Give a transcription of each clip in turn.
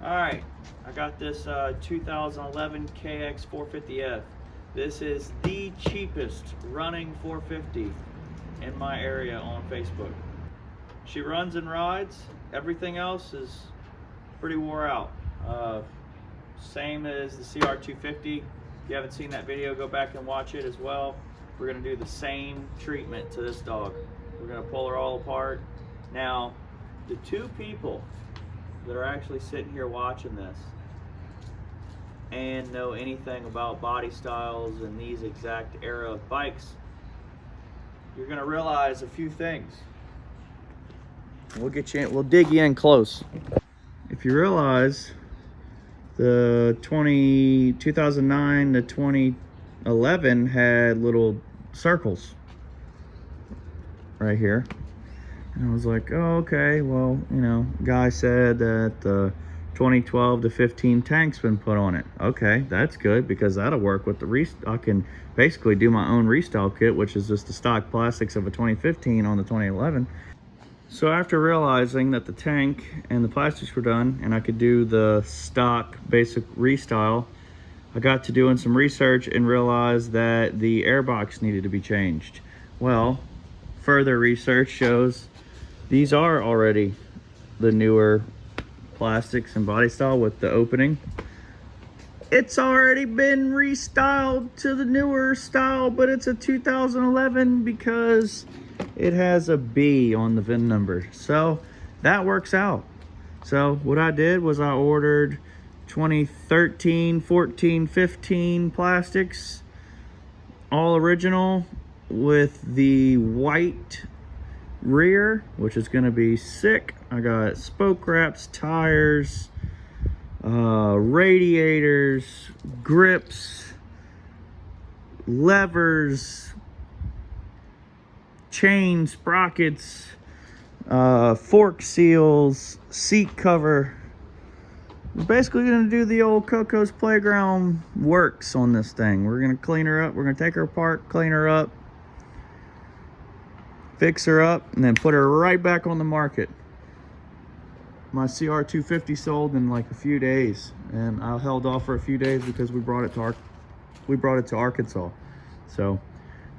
Alright, I got this 2011 KX450F. This is the cheapest running 450 in my area on Facebook. She runs and rides. Everything else is pretty wore out. Same as the CR250. If you haven't seen that video, go back and watch it as well. We're going to do the same treatment to this dog. We're going to pull her all apart. Now, the two people that are actually sitting here watching this and know anything about body styles and these exact era of bikes, you're going to realize a few things. We'll get you in, we'll dig you in close. If you realize the 2009 to 2011 had little circles right here. And I was like, oh, okay, well, you know, guy said that the 2012 to 15 tank's been put on it. Okay, that's good, because that'll work with the I can basically do my own restyle kit, which is just the stock plastics of a 2015 on the 2011. So after realizing that the tank and the plastics were done and I could do the stock basic restyle, I got to doing some research and realized that the airbox needed to be changed. Well, further research shows these are already the newer plastics and body style with the opening. It's already been restyled to the newer style, but it's a 2011 because it has a B on the VIN number. So that works out. So what I did was I ordered 2013, 14, 15 plastics, all original with the white rear, which is going to be sick. I got spoke wraps, tires, radiators, grips, levers, chain sprockets, fork seals, seat cover. We're basically going to do the old Coco's Playground works on this thing. We're going to clean her up. We're going to take her apart, clean her up, fix her up, and then put her right back on the market. My CR250 sold in like a few days, and I held off for a few days because we brought it to Arkansas. So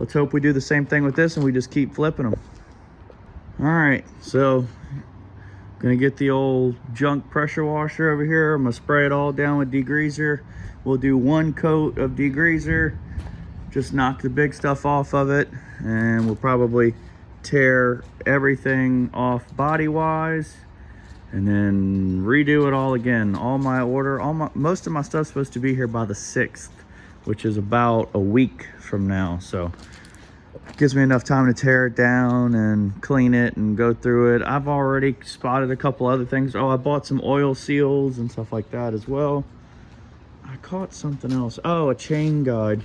let's hope we do the same thing with this and we just keep flipping them. All right, so gonna get the old junk pressure washer over here. I'm gonna spray it all down with degreaser. We'll do one coat of degreaser, just knock the big stuff off of it, and we'll probably tear everything off body wise and then redo it all again. Most of my stuff's supposed to be here by the 6th, which is about a week from now. So it gives me enough time to tear it down and clean it and go through it. I've already spotted a couple other things. Oh, I bought some oil seals and stuff like that as well. I caught something else. Oh, a chain guide.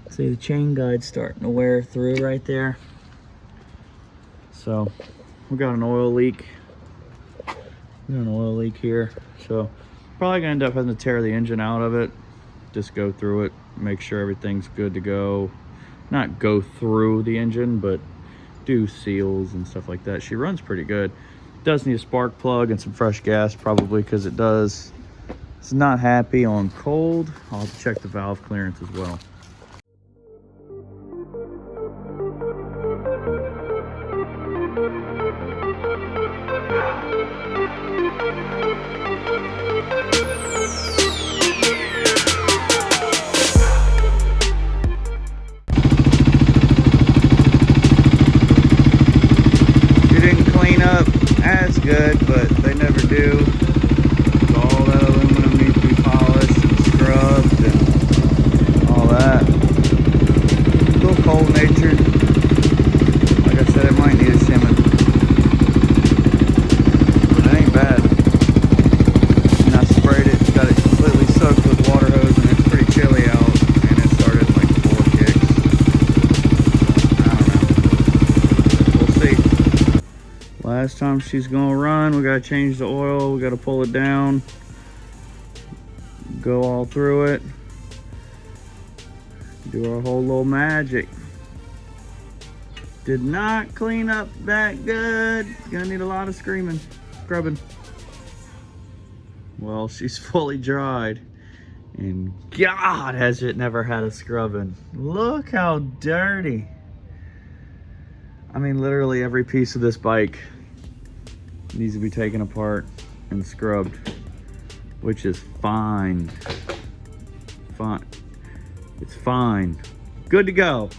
See, the chain guide's starting to wear through right there. So we got an oil leak. We got an oil leak here. So probably gonna end up having to tear the engine out of it. Just go through it, make sure everything's good to go. Not go through the engine, but do seals and stuff like that. She runs pretty good. Does need a spark plug and some fresh gas probably, because it does. It's not happy on cold. I'll have to check the valve clearance as well. As good, but they never do. So all that aluminum needs to be polished and scrubbed and all that. A little cold natured. Like I said, it might need a shimming. But it ain't bad. And I sprayed it, got it completely soaked with water hose, and it's pretty chilly out, and it started like 4 kicks. I don't know. We'll see. Last time she's gonna run, we gotta change the oil, we gotta pull it down, go all through it, do our whole little magic. Did not clean up that good. Gonna need a lot of scrubbing. Well, she's fully dried. And God, has it never had a scrubbing. Look how dirty. I mean, literally every piece of this bike needs to be taken apart and scrubbed, which is fine. Fine. It's fine. Good to go.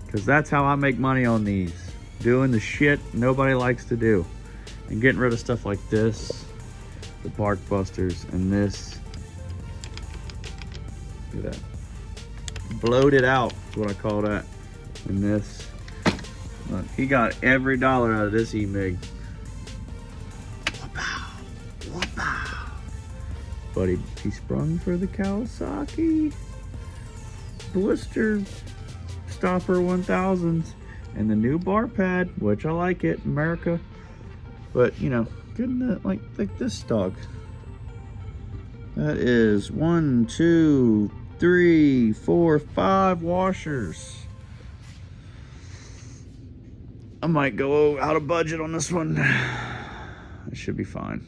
Because that's how I make money on these. Doing the shit nobody likes to do. And getting rid of stuff like this, the bark busters, and this. Look at that. Blowed it out is what I call that. And this. Look, he got every dollar out of this E-Mig. But he sprung for the Kawasaki blister stopper 1000s and the new bar pad, which I like it, America. But you know, getting that like this dog. That is 1, 2, 3, 4, 5 washers. I might go out of budget on this one. It should be fine.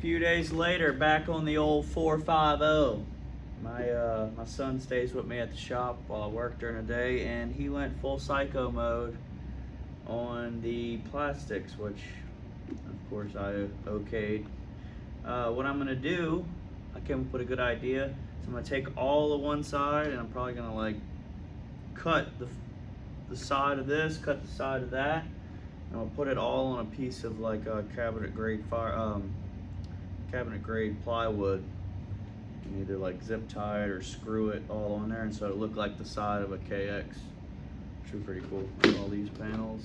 Few days later, back on the old 450. My son stays with me at the shop while I work during the day, and he went full psycho mode on the plastics, which of course I okayed. What I'm gonna do, I came up with a good idea. So I'm gonna take all of one side, and I'm probably gonna like cut the side of this, cut the side of that, and I'll put it all on a piece of like a cabinet grade plywood, and either like zip tie it or screw it all on there, and so it looked like the side of a KX, which would be pretty cool. All these panels,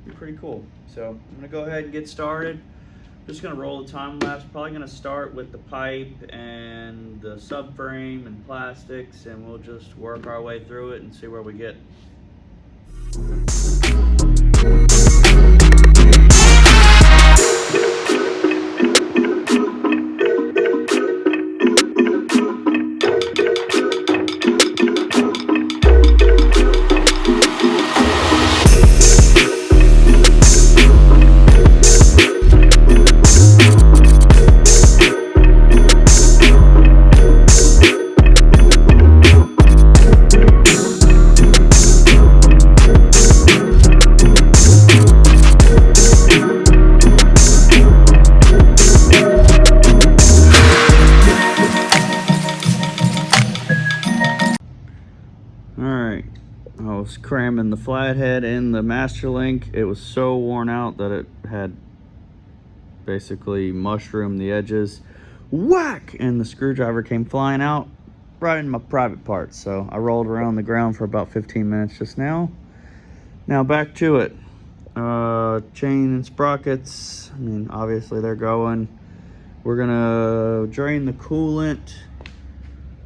be pretty cool. So I'm gonna go ahead and get started. Just gonna roll the time lapse. Probably gonna start with the pipe and the subframe and plastics, and we'll just work our way through it and see where we get. Cramming the flathead in the master link. It was so worn out that it had basically mushroomed the edges. Whack! And the screwdriver came flying out right in my private parts. So I rolled around the ground for about 15 minutes just now. Now back to it. Chain and sprockets, I mean, obviously they're going. We're gonna drain the coolant.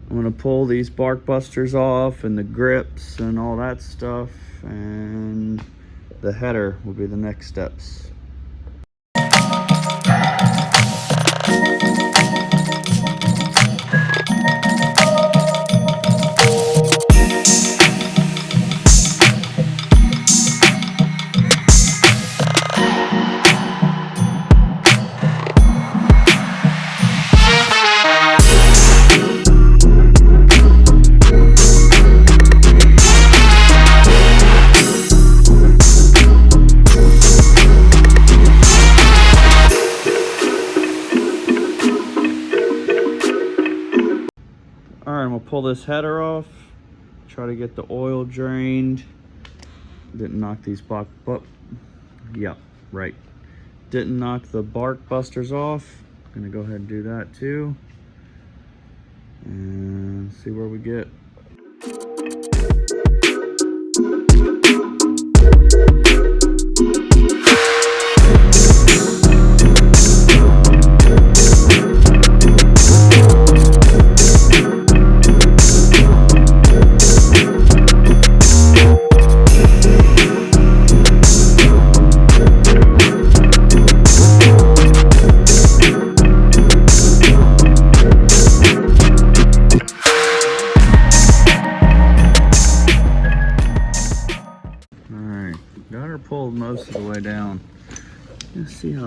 I'm gonna pull these bark busters off and the grips and all that stuff, and the header will be the next steps. Pull this header off, try to get the oil drained. Didn't knock these bark, but yeah, right. Didn't knock the bark busters off. Gonna go ahead and do that too, and see where we get.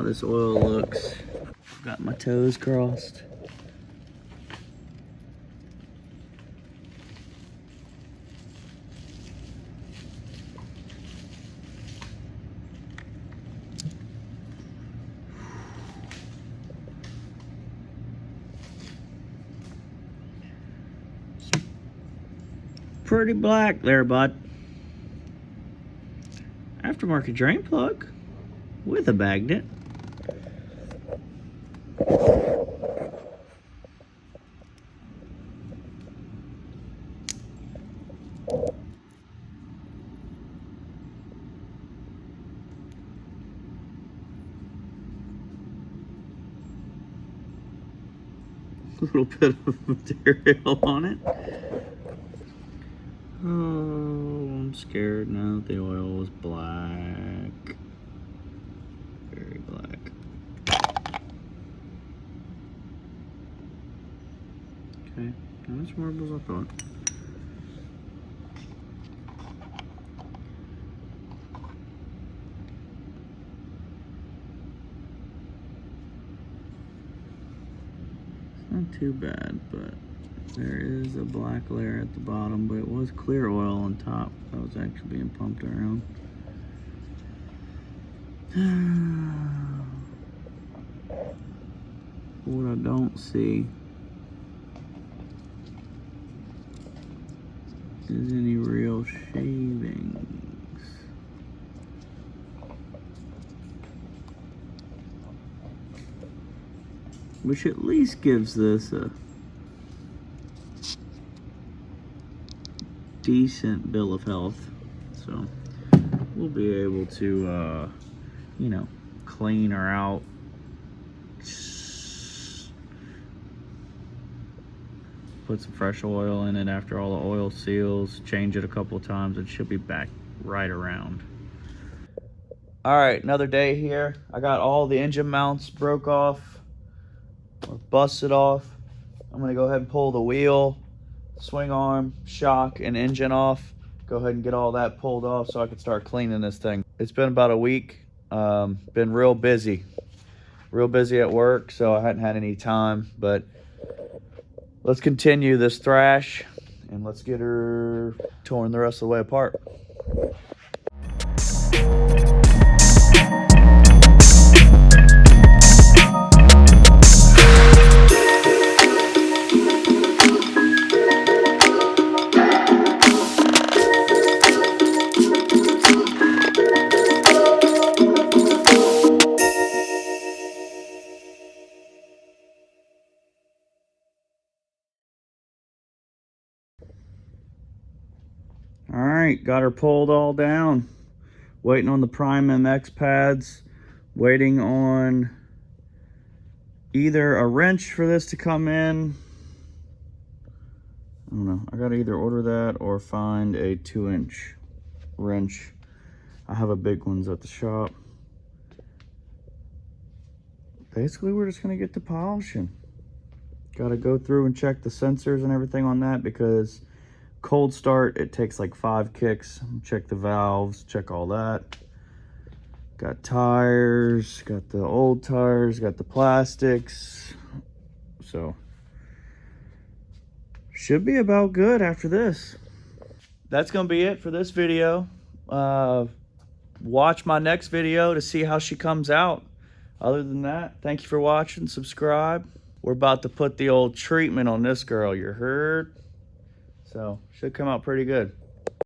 how this oil looks. Got my toes crossed. Pretty black there, bud. Aftermarket drain plug with a magnet. A little bit of material on it. Oh, I'm scared now that the oil is black. Very black. Okay, not as marble as I thought. It's not too bad, but there is a black layer at the bottom, but it was clear oil on top that was actually being pumped around. What I don't see is any real shavings. Which at least gives this a decent bill of health. So we'll be able to, you know, clean her out. Put some fresh oil in it after all the oil seals, change it a couple of times, it should be back right around. All right, another day here. I got all the engine mounts broke off or busted off. I'm gonna go ahead and pull the wheel, swing arm, shock, and engine off. Go ahead and get all that pulled off so I can start cleaning this thing. It's been about a week. Been real busy at work, so I hadn't had any time, but let's continue this thrash and let's get her torn the rest of the way apart. All right, got her pulled all down. Waiting on the Prime MX pads. Waiting on either a wrench for this to come in. I don't know. I gotta either order that or find a 2-inch wrench. I have a big ones at the shop. Basically, we're just gonna get to polishing. Gotta go through and check the sensors and everything on that because cold start, it takes like 5 kicks. Check the valves, check all that. Got tires, got the old tires, got the plastics. So, should be about good after this. That's gonna be it for this video. Watch my next video to see how she comes out. Other than that, thank you for watching, subscribe. We're about to put the old treatment on this girl, you heard? So, should come out pretty good.